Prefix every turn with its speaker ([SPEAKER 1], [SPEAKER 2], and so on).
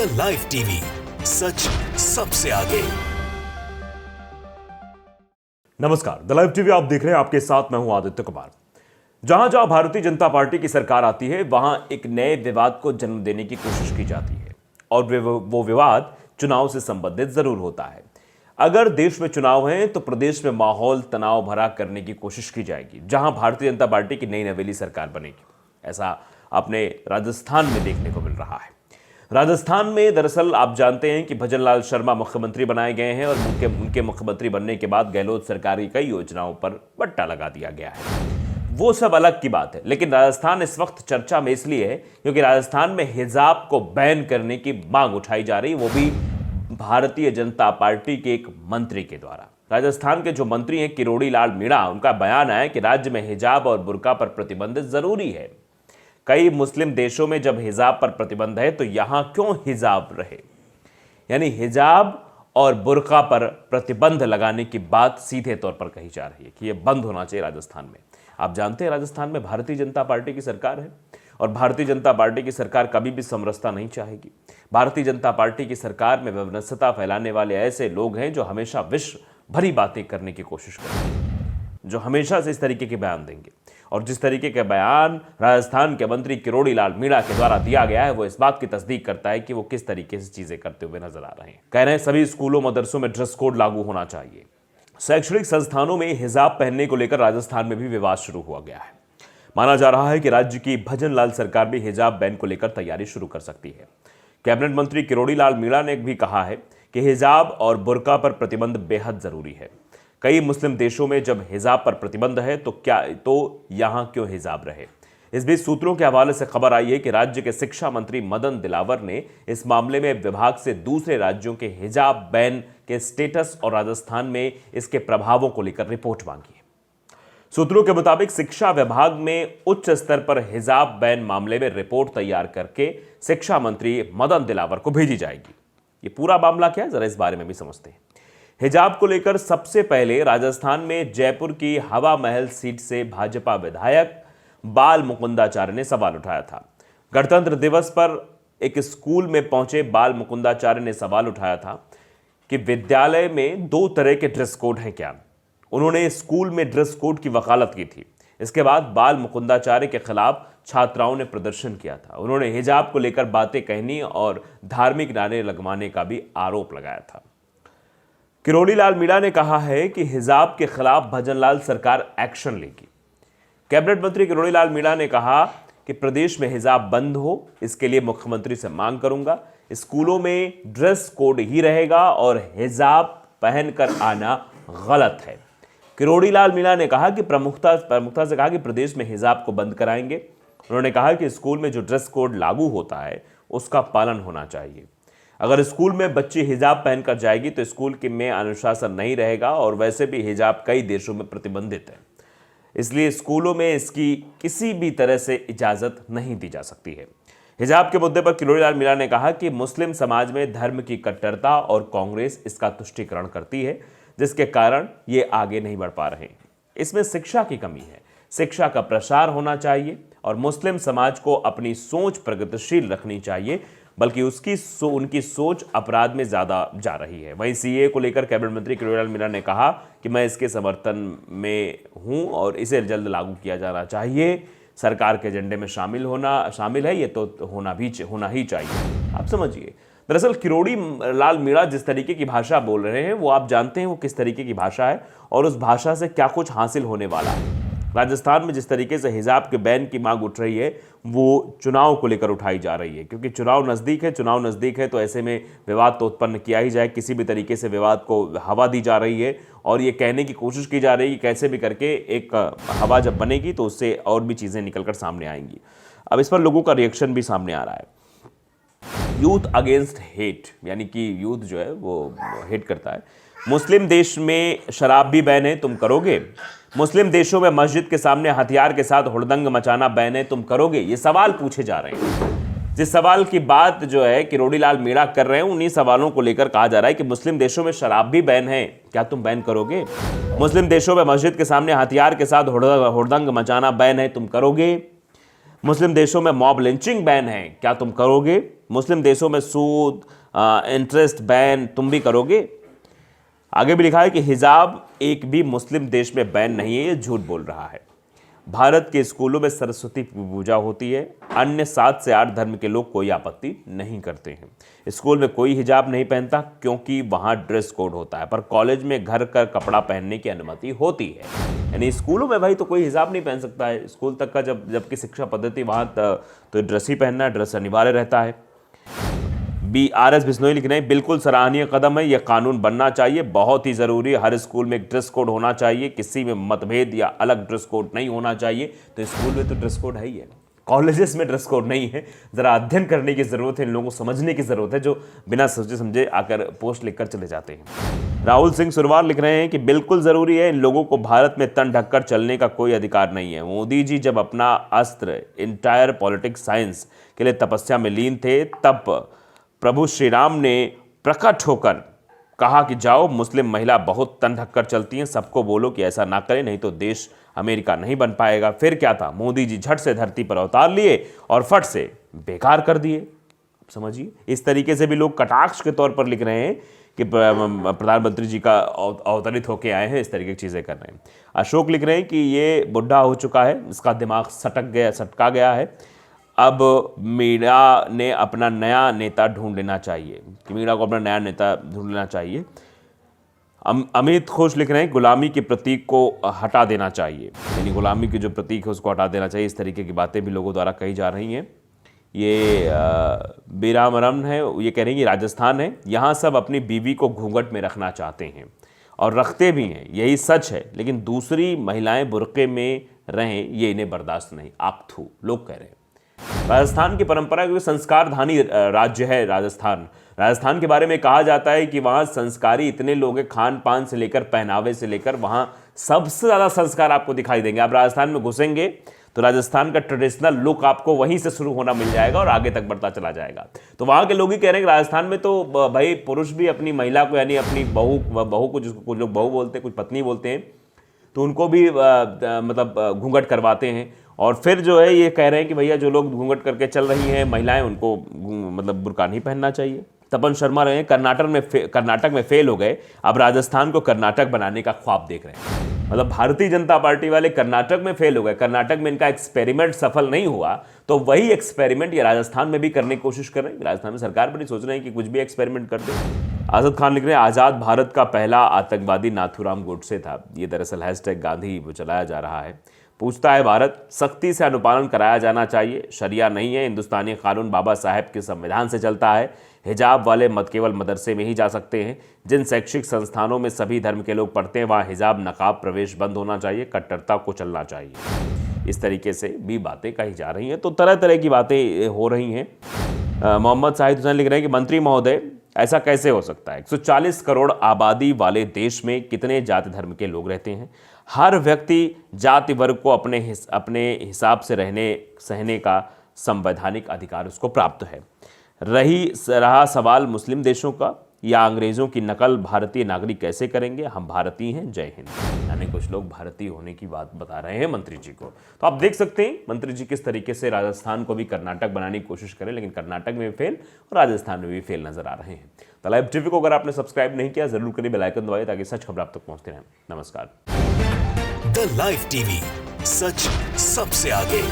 [SPEAKER 1] The live TV, सच सबसे आगे।
[SPEAKER 2] नमस्कार, द लाइव टीवी आप देख रहे हैं। आपके साथ मैं हूं आदित्य कुमार। जहां जहां भारतीय जनता पार्टी की सरकार आती है वहां एक नए विवाद को जन्म देने की कोशिश की जाती है और वो विवाद चुनाव से संबंधित जरूर होता है। अगर देश में चुनाव है तो प्रदेश में माहौल तनाव भरा करने की कोशिश की जाएगी, जहां भारतीय जनता पार्टी की नई नवेली सरकार बनेगी। ऐसा अपने राजस्थान में देखने को मिल रहा है। राजस्थान में दरअसल आप जानते हैं कि भजनलाल शर्मा मुख्यमंत्री बनाए गए हैं और उनके मुख्यमंत्री बनने के बाद गहलोत सरकार की कई योजनाओं पर बट्टा लगा दिया गया है। वो सब अलग की बात है, लेकिन राजस्थान इस वक्त चर्चा में इसलिए है क्योंकि राजस्थान में हिजाब को बैन करने की मांग उठाई जा रही है, वो भी भारतीय जनता पार्टी के एक मंत्री के द्वारा। राजस्थान के जो मंत्री हैं किरोड़ी लाल मीणा, उनका बयान है कि राज्य में हिजाब और बुर्का पर प्रतिबंध जरूरी है। कई मुस्लिम देशों में जब हिजाब पर प्रतिबंध है तो यहां क्यों हिजाब रहे, यानी हिजाब और बुर्का पर प्रतिबंध लगाने की बात सीधे तौर पर कही जा रही है कि यह बंद होना चाहिए राजस्थान में। आप जानते हैं राजस्थान में भारतीय जनता पार्टी की सरकार है और भारतीय जनता पार्टी की सरकार कभी भी समरसता नहीं चाहेगी। भारतीय जनता पार्टी की सरकार में वैमनस्यता फैलाने वाले ऐसे लोग हैं जो हमेशा विश्व भरी बातें करने की कोशिश करेंगे, जो हमेशा से इस तरीके के बयान देंगे। और जिस तरीके के बयान राजस्थान के मंत्री किरोड़ी लाल मीणा के द्वारा दिया गया है वो इस बात की तस्दीक करता है कि वो किस तरीके से चीजें करते हुए नजर आ रहे हैं। कह रहे हैं सभी स्कूलों मदरसों में ड्रेस कोड लागू होना चाहिए। शैक्षणिक संस्थानों में हिजाब पहनने को लेकर राजस्थान में भी विवाद शुरू हुआ गया है। माना जा रहा है कि राज्य की भजनलाल सरकार भी हिजाब बैन को लेकर तैयारी शुरू कर सकती है। कैबिनेट मंत्री किरोड़ी लाल मीणा ने भी कहा है कि हिजाब और बुर्का पर प्रतिबंध बेहद जरूरी है। कई मुस्लिम देशों में जब हिजाब पर प्रतिबंध है तो यहां क्यों हिजाब रहे। इस बीच सूत्रों के हवाले से खबर आई है कि राज्य के शिक्षा मंत्री मदन दिलावर ने इस मामले में विभाग से दूसरे राज्यों के हिजाब बैन के स्टेटस और राजस्थान में इसके प्रभावों को लेकर रिपोर्ट मांगी है। सूत्रों के मुताबिक शिक्षा विभाग में उच्च स्तर पर हिजाब बैन मामले में रिपोर्ट तैयार करके शिक्षा मंत्री मदन दिलावर को भेजी जाएगी। ये पूरा मामला क्या है, जरा इस बारे में भी समझते हैं। हिजाब को लेकर सबसे पहले राजस्थान में जयपुर की हवा महल सीट से भाजपा विधायक बाल मुकुंदाचार्य ने सवाल उठाया था। गणतंत्र दिवस पर एक स्कूल में पहुंचे बाल मुकुंदाचार्य ने सवाल उठाया था कि विद्यालय में दो तरह के ड्रेस कोड हैं क्या। उन्होंने स्कूल में ड्रेस कोड की वकालत की थी। इसके बाद बाल मुकुंदाचार्य के खिलाफ छात्राओं ने प्रदर्शन किया था। उन्होंने हिजाब को लेकर बातें कहनी और धार्मिक नारे लगवाने का भी आरोप लगाया था। किरोड़ी लाल मीणा ने कहा है कि हिजाब के खिलाफ भजनलाल सरकार एक्शन लेगी। कैबिनेट मंत्री किरोड़ी लाल मीणा ने कहा कि प्रदेश में हिजाब बंद हो, इसके लिए मुख्यमंत्री से मांग करूंगा। स्कूलों में ड्रेस कोड ही रहेगा और हिजाब पहनकर आना गलत है। किरोड़ी लाल मीणा ने कहा कि प्रमुखता से कहा कि प्रदेश में हिजाब को बंद कराएंगे। उन्होंने कहा कि स्कूल में जो ड्रेस कोड लागू होता है उसका पालन होना चाहिए। अगर स्कूल में बच्ची हिजाब पहनकर जाएगी तो स्कूल में अनुशासन नहीं रहेगा और वैसे भी हिजाब कई देशों में प्रतिबंधित है, इसलिए स्कूलों में इसकी किसी भी तरह से इजाजत नहीं दी जा सकती है। हिजाब के मुद्दे पर किरोड़ी लाल मीणा ने कहा कि मुस्लिम समाज में धर्म की कट्टरता और कांग्रेस इसका तुष्टीकरण करती है, जिसके कारण ये आगे नहीं बढ़ पा रहे हैं। इसमें शिक्षा की कमी है। शिक्षा का प्रसार होना चाहिए और मुस्लिम समाज को अपनी सोच प्रगतिशील रखनी चाहिए, बल्कि उनकी सोच अपराध में ज्यादा जा रही है। वहीं सीए को लेकर कैबिनेट मंत्री किरोड़ी लाल मीणा ने कहा कि मैं इसके समर्थन में हूं और इसे जल्द लागू किया जाना चाहिए। सरकार के एजेंडे में शामिल है, ये तो होना ही चाहिए। आप समझिए, दरअसल किरोड़ी लाल मीणा जिस तरीके की भाषा बोल रहे हैं वो आप जानते हैं वो किस तरीके की भाषा है और उस भाषा से क्या कुछ हासिल होने वाला है। राजस्थान में जिस तरीके से हिजाब के बैन की मांग उठ रही है वो चुनाव को लेकर उठाई जा रही है, क्योंकि चुनाव नज़दीक है तो ऐसे में विवाद तो उत्पन्न किया ही जाए। किसी भी तरीके से विवाद को हवा दी जा रही है और ये कहने की कोशिश की जा रही है कि कैसे भी करके एक हवा जब बनेगी तो उससे और भी चीज़ें निकलकर सामने आएंगी। अब इस पर लोगों का रिएक्शन भी सामने आ रहा है। यूथ अगेंस्ट हेट, यानी कि यूथ जो है वो हेट करता है। मुस्लिम देश में शराब भी बैन है, तुम करोगे? मुस्लिम देशों में मस्जिद के सामने हथियार के साथ हुड़दंग मचाना बैन है, तुम करोगे? ये सवाल पूछे जा रहे हैं। जिस सवाल की बात जो है किरोड़ी लाल मीणा कर रहे हैं उन्हीं सवालों को लेकर कहा जा रहा है कि मुस्लिम देशों में शराब भी बैन है, क्या तुम बैन करोगे? मुस्लिम देशों में मस्जिद के सामने हथियार के साथ हुड़दंग मचाना बैन है, तुम करोगे? मुस्लिम देशों में मॉब लिंचिंग बैन है, क्या तुम करोगे? मुस्लिम देशों में सूद, इंटरेस्ट बैन तुम भी करोगे? आगे भी लिखा है कि हिजाब एक भी मुस्लिम देश में बैन नहीं है, ये झूठ बोल रहा है। भारत के स्कूलों में सरस्वती पूजा होती है, अन्य 7 से 8 धर्म के लोग कोई आपत्ति नहीं करते हैं। स्कूल में कोई हिजाब नहीं पहनता क्योंकि वहाँ ड्रेस कोड होता है, पर कॉलेज में घर का कपड़ा पहनने की अनुमति होती है। यानी स्कूलों में भाई तो कोई हिजाब नहीं पहन सकता है। स्कूल तक का जबकि शिक्षा पद्धति वहाँ तो ड्रेस ही पहनना, ड्रेस अनिवार्य रहता है। BRS बिश्नोई लिख रहे हैं, बिल्कुल सराहनीय कदम है, यह कानून बनना चाहिए, बहुत ही ज़रूरी है। हर स्कूल में एक ड्रेस कोड होना चाहिए, किसी में मतभेद या अलग ड्रेस कोड नहीं होना चाहिए। तो स्कूल में तो ड्रेस कोड है ही है, कॉलेजेस में ड्रेस कोड नहीं है। ज़रा अध्ययन करने की ज़रूरत है, इन लोगों को समझने की ज़रूरत है जो बिना सोचे समझे आकर पोस्ट लिखकर चले जाते हैं। राहुल सिंह सुरवार लिख रहे हैं कि बिल्कुल ज़रूरी है, इन लोगों को भारत में तन ढककर चलने का कोई अधिकार नहीं है। मोदी जी जब अपना अस्त्र इंटायर पॉलिटिक्स साइंस के लिए तपस्या में लीन थे, तब प्रभु श्री राम ने प्रकट होकर कहा कि जाओ, मुस्लिम महिला बहुत तन ढककर चलती हैं, सबको बोलो कि ऐसा ना करें, नहीं तो देश अमेरिका नहीं बन पाएगा। फिर क्या था, मोदी जी झट से धरती पर अवतार लिए और फट से बेकार कर दिए। समझिए, इस तरीके से भी लोग कटाक्ष के तौर पर लिख रहे हैं कि प्रधानमंत्री जी का अवतरित होकर आए हैं, इस तरीके की चीज़ें कर रहे हैं। अशोक लिख रहे हैं कि ये बुढ़ा हो चुका है, इसका दिमाग सटका गया है, अब मीणा ने अपना नया नेता ढूंढ लेना चाहिए, कि मीणा को अपना नया नेता ढूंढ लेना चाहिए। अमित खोज लिख रहे हैं, गुलामी के प्रतीक को हटा देना चाहिए, यानी गुलामी के जो प्रतीक है उसको हटा देना चाहिए। इस तरीके की बातें भी लोगों द्वारा कही जा रही हैं। ये बीरामरम है, ये कह रही है राजस्थान है, यहाँ सब अपनी बीवी को घूंघट में रखना चाहते हैं और रखते भी हैं, यही सच है, लेकिन दूसरी महिलाएं बुर्के में रहें ये इन्हें बर्दाश्त नहीं। आप थू लोग कह रहे हैं। राजस्थान की परंपरा क्योंकि संस्कारधानी राज्य है राजस्थान के बारे में कहा जाता है कि वहाँ संस्कारी इतने लोग हैं, खान पान से लेकर पहनावे से लेकर वहाँ सबसे ज़्यादा संस्कार आपको दिखाई देंगे। आप राजस्थान में घुसेंगे तो राजस्थान का ट्रेडिशनल लुक आपको वहीं से शुरू होना मिल जाएगा और आगे तक बढ़ता चला जाएगा। तो वहाँ के लोग ही कह रहे हैं कि राजस्थान में तो भाई पुरुष भी अपनी महिला को, यानी अपनी बहू को, जिसको कुछ लोग बहू बोलते हैं, कुछ पत्नी बोलते हैं, तो उनको भी मतलब घूंघट करवाते हैं। और फिर जो है ये कह रहे हैं कि भैया जो लोग घूंघट करके चल रही हैं महिलाएं, उनको मतलब बुर्का नहीं पहनना चाहिए। तपन शर्मा रहे हैं, कर्नाटक में फेल हो गए, अब राजस्थान को कर्नाटक बनाने का ख्वाब देख रहे हैं। मतलब भारतीय जनता पार्टी वाले कर्नाटक में फेल हो गए, कर्नाटक में इनका एक्सपेरिमेंट सफल नहीं हुआ, तो वही एक्सपेरिमेंट ये राजस्थान में भी करने की कोशिश कर रहे हैं। राजस्थान में सरकार पर नहीं सोच रहे हैं कि कुछ भी एक्सपेरिमेंट कर दे। आज़ाद खान लिख रहे हैं, आज़ाद भारत का पहला आतंकवादी नाथूराम गोडसे था। ये दरअसल हैशटैग गांधी चलाया जा रहा है। पूछता है भारत, सख्ती से अनुपालन कराया जाना चाहिए, शरिया नहीं है, हिंदुस्तानी कानून बाबा साहेब के संविधान से चलता है। हिजाब वाले मत केवल मदरसे में ही जा सकते हैं। जिन शैक्षिक संस्थानों में सभी धर्म के लोग पढ़ते हैं वहाँ हिजाब नकाब प्रवेश बंद होना चाहिए, कट्टरता को चलना चाहिए। इस तरीके से भी बातें कही जा रही हैं, तो तरह तरह की बातें हो रही हैं। मोहम्मद साहिद हुसैन लिख रहे हैं कि मंत्री महोदय, ऐसा कैसे हो सकता है? 140 करोड़ आबादी वाले देश में कितने जाति धर्म के लोग रहते हैं? हर व्यक्ति जाति वर्ग को अपने हिसाब से रहने सहने का संवैधानिक अधिकार उसको प्राप्त है। रहा सवाल मुस्लिम देशों का या अंग्रेज़ों की नकल भारतीय नागरिक कैसे करेंगे? हम भारतीय हैं, जय हिंद। यानी कुछ लोग भारतीय होने की बात बता रहे हैं मंत्री जी को। तो आप देख सकते हैं मंत्री जी किस तरीके से राजस्थान को भी कर्नाटक बनाने की कोशिश करें, लेकिन कर्नाटक में भी फेल और राजस्थान में भी फेल नजर आ रहे हैं। द लाइव टीवी को अगर आपने सब्सक्राइब नहीं किया जरूर करिए, बेल आइकन दबाइए ताकि सच खबर आप तक पहुंचते रहें। नमस्कार।
[SPEAKER 1] द लाइव टीवी, सच सबसे आगे।